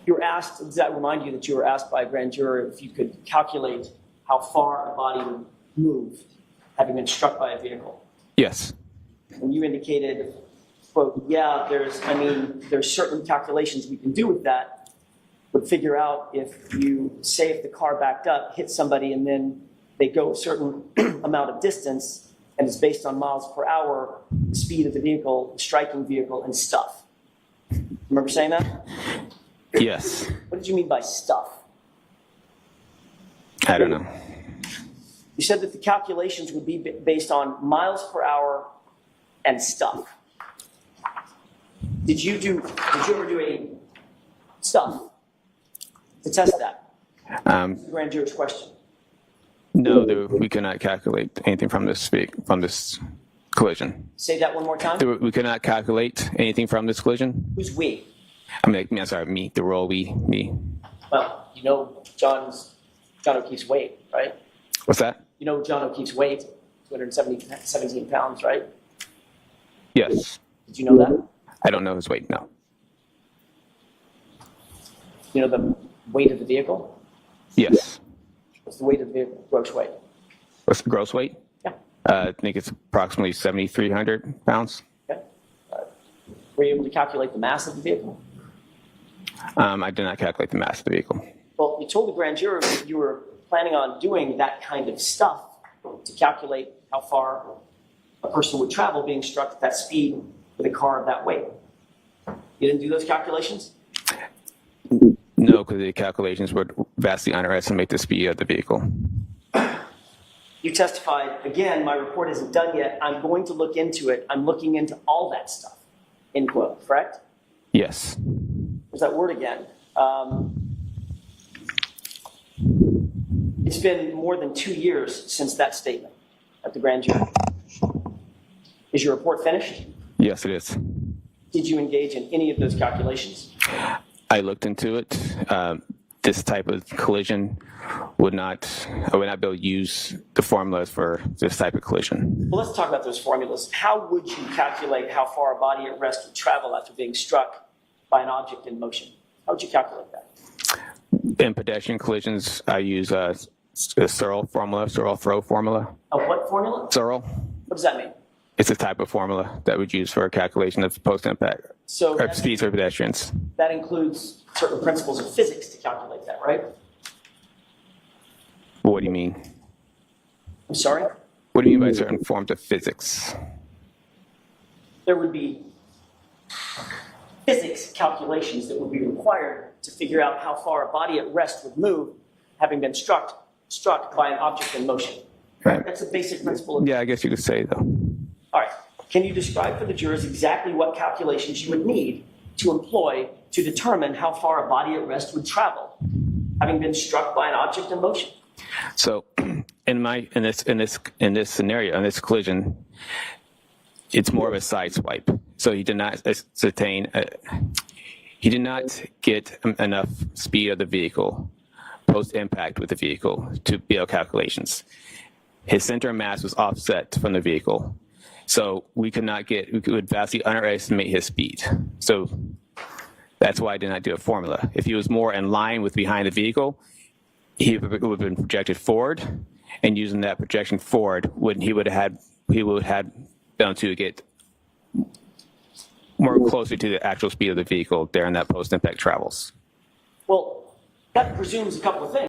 You were asked, does that remind you that you were asked by a grand juror if you could calculate how far a body would move having been struck by a vehicle? Yes. And you indicated, quote, yeah, there's certain calculations we can do with that, would figure out if you, say if the car backed up, hit somebody, and then they go a certain amount of distance, and it's based on miles per hour, the speed of the vehicle, the striking vehicle, and stuff. Remember saying that? Yes. What did you mean by stuff? I don't know. You said that the calculations would be based on miles per hour and stuff. Did you ever do any stuff to test that? The grand juror's question. No, we cannot calculate anything from this collision. Say that one more time. We cannot calculate anything from this collision. Who's we? I'm sorry, me. The role me. Well, you know John O'Keefe's weight, right? What's that? You know John O'Keefe's weight, 217 pounds, right? Yes. Did you know that? I don't know his weight. No. You know the weight of the vehicle? Yes. What's the weight of the vehicle? Gross weight? What's the gross weight? Yeah. I think it's approximately 7,300 pounds. Okay. Were you able to calculate the mass of the vehicle? I did not calculate the mass of the vehicle. Well, you told the grand juror that you were planning on doing that kind of stuff to calculate how far a person would travel being struck at that speed with a car of that weight. You didn't do those calculations? No, because the calculations would vastly underestimate the speed of the vehicle. You testified, again, my report isn't done yet. I'm going to look into it. I'm looking into all that stuff, end quote, correct? Yes. There's that word again. It's been more than 2 years since that statement at the grand jury. Is your report finished? Yes, it is. Did you engage in any of those calculations? I looked into it. This type of collision I would not be able to use the formulas for this type of collision. Well, let's talk about those formulas. How would you calculate how far a body at rest would travel after being struck by an object in motion? How would you calculate that? In pedestrian collisions, I use a Searle throw formula. A what formula? Searle. What does that mean? It's a type of formula that would use for a calculation of post-impact speeds for pedestrians. That includes certain principles of physics to calculate that, right? What do you mean? I'm sorry? What do you mean by certain forms of physics? There would be physics calculations that would be required to figure out how far a body at rest would move having been struck by an object in motion. Right. That's a basic principle. Yeah, I guess you could say though. All right. Can you describe for the jurors exactly what calculations you would need to employ to determine how far a body at rest would travel having been struck by an object in motion? So, in this scenario, in this collision, it's more of a side swipe. So he did not he did not get enough speed of the vehicle post impact with the vehicle to be able to calculations. His center of mass was offset from the vehicle, so we would vastly underestimate his speed. So that's why I did not do a formula. If he was more in line with behind the vehicle, he would have been projected forward, and using that projection forward, he would have been able to get more closely to the actual speed of the vehicle during that post-impact travels. Well, that presumes a couple of things.